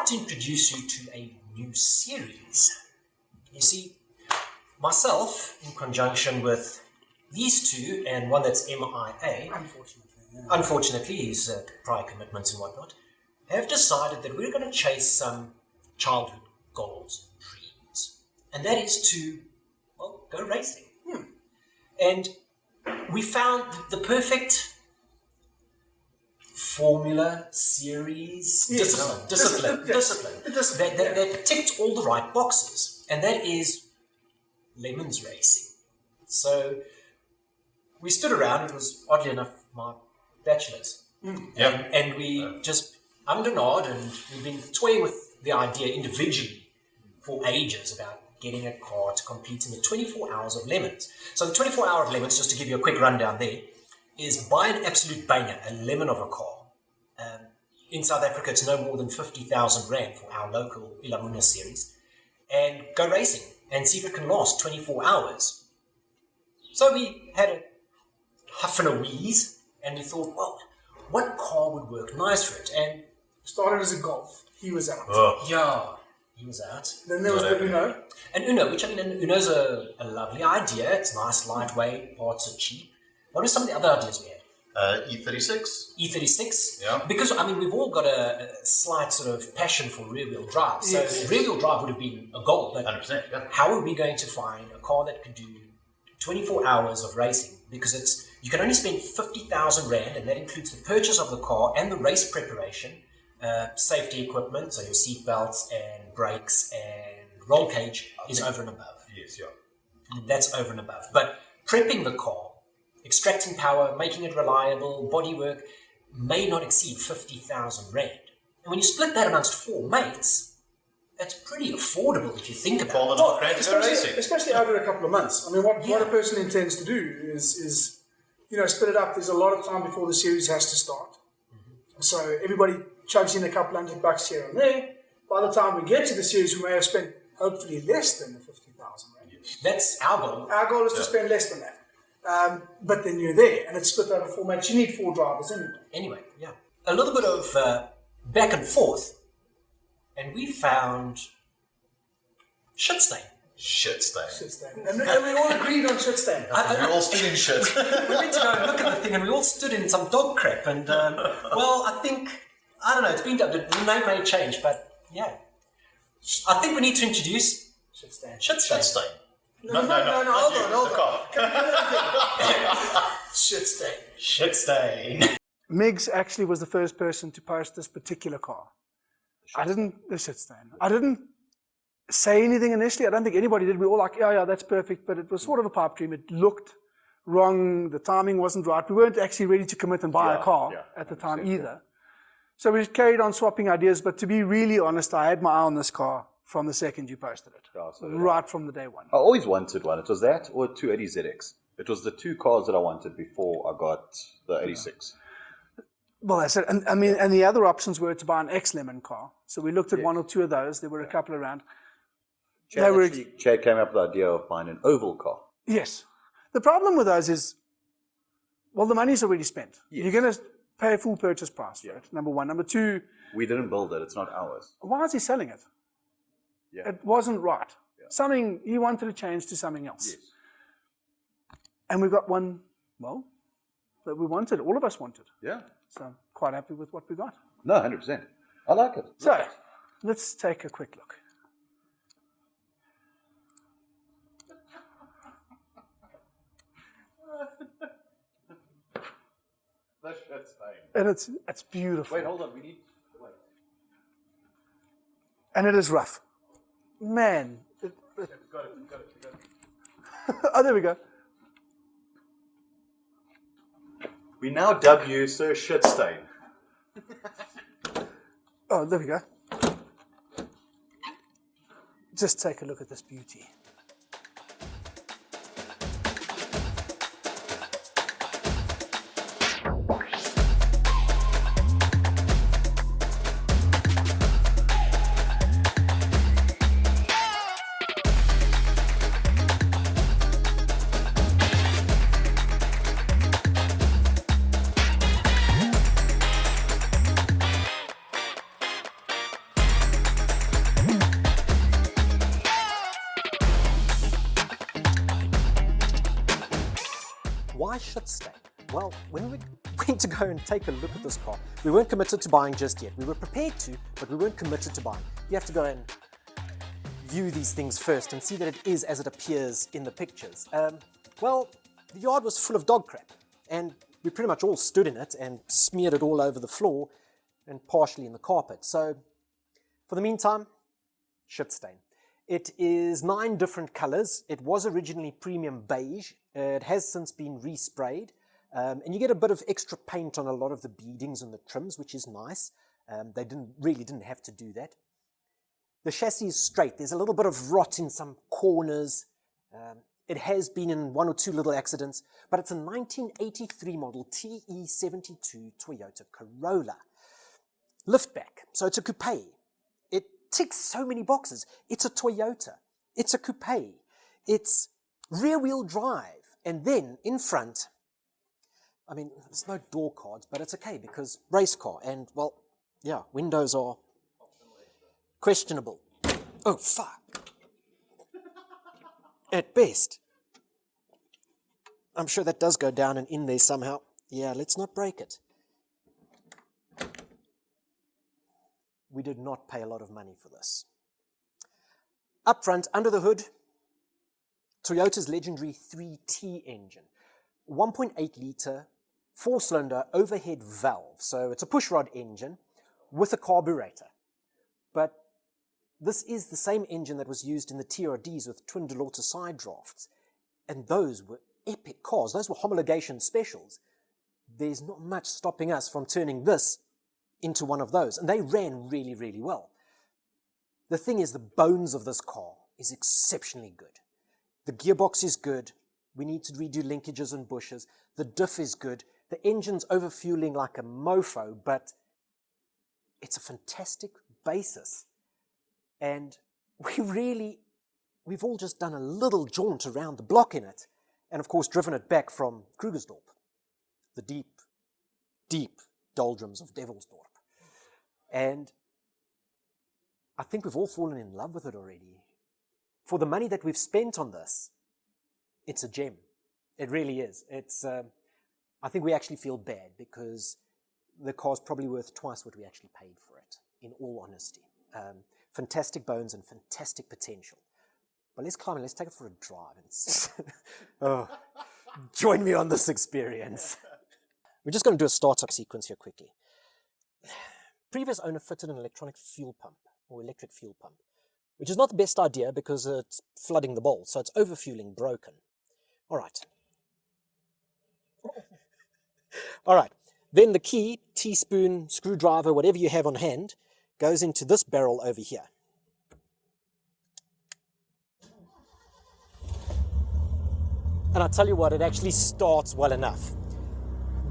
like to introduce you to a new series. You see, myself, in conjunction with these two, and one that's MIA, unfortunately, his prior commitments and whatnot, have decided that we're going to chase some childhood goals, dreams. And that is to, well, go racing. And we found the perfect formula, series, discipline that ticked all the right boxes. And that is lemons racing. So we stood around. It was, oddly enough, my bachelor's. And we just ummed and ahed, and we've been toying with the idea individually for ages about getting a car to compete in the 24 hours of lemons. So the 24 hour of lemons, just to give you a quick rundown there, is buy an absolute banger, a lemon of a car. In South Africa, it's no more than 50,000 Rand for our local Ilamuna series, and go racing and see if it can last 24 hours. So we had a huff and a wheeze, and we thought, well, what car would work nice for it? And started as a Golf. He was out. Yeah, he was out. Then there was the Uno. And Uno, which, I mean, Uno's a lovely idea. It's nice, lightweight, parts are cheap. What were some of the other ideas we had? E36. E36? Yeah. Because, I mean, we've all got a slight sort of passion for rear-wheel drive. So rear-wheel drive would have been a goal. But 100%. Yeah. how are we going to find a car that could do 24 hours of racing? Because you can only spend 50,000 Rand, and that includes the purchase of the car and the race preparation, safety equipment, so your seat belts and brakes and roll cage is over and above. Yes, yeah. That's over and above. But prepping the car, extracting power, making it reliable, bodywork, may not exceed 50,000 Rand. And when you split that amongst four mates, that's pretty affordable if you think about it. Especially over a couple of months. I mean, what a person intends to do is split it up. There's a lot of time before the series has to start. So everybody chugs in a couple $100 here and there. By the time we get to the series, we may have spent hopefully less than the 50,000 Rand. That's our goal. Our goal is to spend less than that. But then you're there, and it's split over four mates. You need 4 drivers anyway. A little bit of back and forth, and we found shit stain. And we all agreed on shit stain. We all stood in shit. We went to go and look at the thing, and we all stood in some dog crap. And well, I don't know. It's been done. The name may change, but yeah, I think we need to introduce Shit stain. No, hold on. Shit stain. Miggs actually was the first person to post this particular car. The shit stain. I didn't say anything initially. I don't think anybody did. We were all like, yeah, that's perfect. But it was sort of a pipe dream. It looked wrong. The timing wasn't right. We weren't actually ready to commit and buy a car at the time either. So we carried on swapping ideas. But to be really honest, I had my eye on this car from the second you posted it. Right from the day one. I always wanted one. It was that or a 280ZX. It was the two cars that I wanted before I got the 86. Well, that's it. And I mean, and the other options were to buy an X-Lemon car. So we looked at one or two of those. There were a couple around. Chad came up with the idea of buying an oval car. Yes. The problem with those is, well, the money's already spent. Yes. You're going to pay a full purchase price for it, number one. Number two, we didn't build it. It's not ours. Why is he selling it? Yeah. It wasn't right. Yeah. Something, he wanted to change to something else. Yes. And we got one, well, that we wanted. All of us wanted. Yeah. So I'm quite happy with what we got. No, 100%. I like it. So, let's take a quick look. That's fine. And it's beautiful. Wait, hold on. We need to wait. And it is rough. Man. Got it. Oh, there we go. We now dub you Sir Shitstain. Oh, there we go. Just take a look at this beauty. Why shit stain? Well, when we went to go and take a look at this car, we weren't committed to buying just yet. We were prepared to, but we weren't committed to buying. You have to go and view these things first and see that it is as it appears in the pictures. Well, the yard was full of dog crap, and we pretty much all stood in it and smeared it all over the floor and partially in the carpet. So, for the meantime, shit stain. It is 9 different colors. It was originally premium beige. It has since been resprayed. And you get a bit of extra paint on a lot of the beadings and the trims, which is nice. They really didn't have to do that. The chassis is straight. There's a little bit of rot in some corners. It has been in 1 or 2 little accidents, but it's a 1983 model TE72 Toyota Corolla. Liftback, so it's a coupe. It ticks so many boxes. It's a Toyota. It's a coupe. It's rear-wheel drive. And then in front, I mean, there's no door cards, but it's okay because race car. And, well, yeah, windows are questionable. Oh, fuck. At best. I'm sure that does go down and in there somehow. Yeah, let's not break it. We did not pay a lot of money for this. Up front, under the hood, Toyota's legendary 3T engine. 1.8 litre, 4-cylinder overhead valve. So it's a pushrod engine with a carburetor. But this is the same engine that was used in the TRDs with twin Delorta side drafts. And those were epic cars. Those were homologation specials. There's not much stopping us from turning this into one of those. And they ran really, really well. The thing is, the bones of this car is exceptionally good. The gearbox is good. We need to redo linkages and bushes. The diff is good. The engine's overfueling like a mofo, but it's a fantastic basis. And we've all just done a little jaunt around the block in it. And of course, driven it back from Krugersdorp, the deep, deep doldrums of Devilsdorp. And I think we've all fallen in love with it already. For the money that we've spent on this, it's a gem. It really is. I think we actually feel bad because the car's probably worth twice what we actually paid for it, in all honesty. Fantastic bones and fantastic potential. But let's climb and let's take it for a drive. Join me on this experience. We're just going to do a startup sequence here quickly. Previous owner fitted an electronic fuel pump, or electric fuel pump, which is not the best idea because it's flooding the bowl, so it's overfueling, broken. All right. All right. Then the key, teaspoon, screwdriver, whatever you have on hand, goes into this barrel over here. And I tell you what, it actually starts well enough.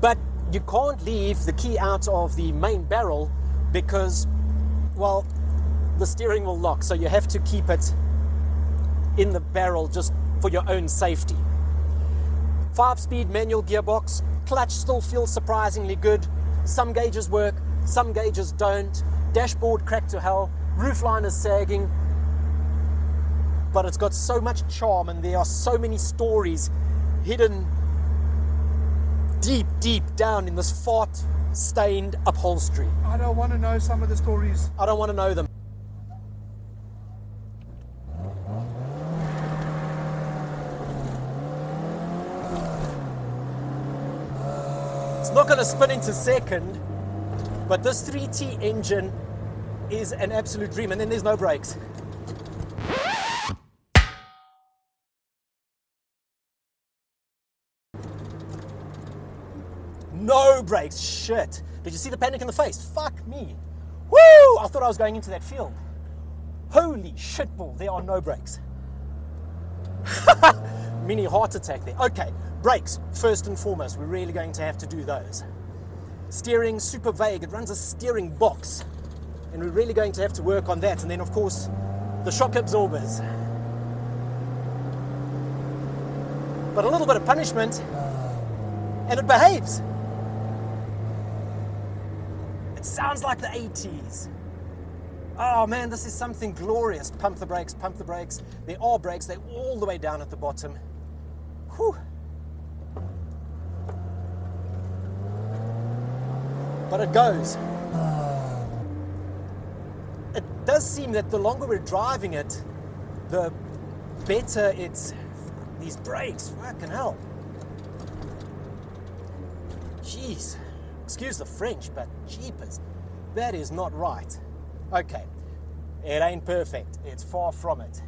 But you can't leave the key out of the main barrel because, well, the steering will lock. So you have to keep it in the barrel just for your own safety. 5-speed manual gearbox. Clutch still feels surprisingly good. Some gauges work, some gauges don't. Dashboard cracked to hell. Roofline is sagging. But it's got so much charm and there are so many stories hidden deep, deep down in this fart-stained upholstery. I don't want to know some of the stories. I don't want to know them. It's not going to spin into second, but this 3T engine is an absolute dream, and then there's no brakes. No brakes, shit. Did you see the panic in the face? Fuck me. Woo! I thought I was going into that field. Holy shitball, there are no brakes. Mini heart attack there. Okay, brakes, first and foremost. We're really going to have to do those. Steering, super vague. It runs a steering box. And we're really going to have to work on that. And then, of course, the shock absorbers. But a little bit of punishment, and it behaves. It sounds like the 80s. Oh man, this is something glorious. Pump the brakes, pump the brakes. There are brakes, they're all the way down at the bottom. Whew. but it goes. It does seem that the longer we're driving it, the better it's... These brakes, fucking hell. Jeez, excuse the French, but jeepers, that is not right. Okay, it ain't perfect, it's far from it.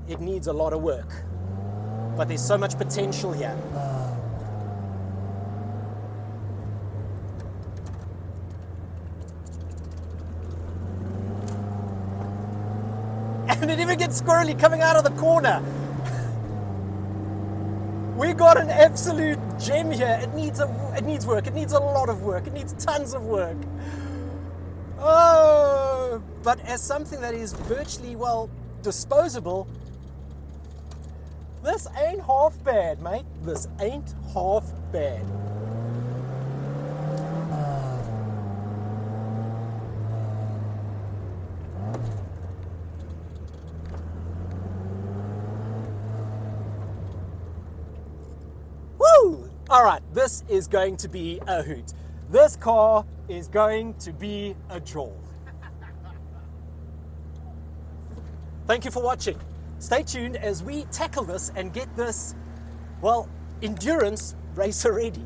It needs a lot of work, but there's so much potential here. And it even gets squirrely coming out of the corner. We got an absolute gem here. It needs work. It needs a lot of work. It needs tons of work. Oh, but as something that is virtually, well, disposable, this ain't half bad, mate. This ain't half bad. All right, this is going to be a hoot. This car is going to be a joy. Thank you for watching. Stay tuned as we tackle this and get this, well, endurance racer ready.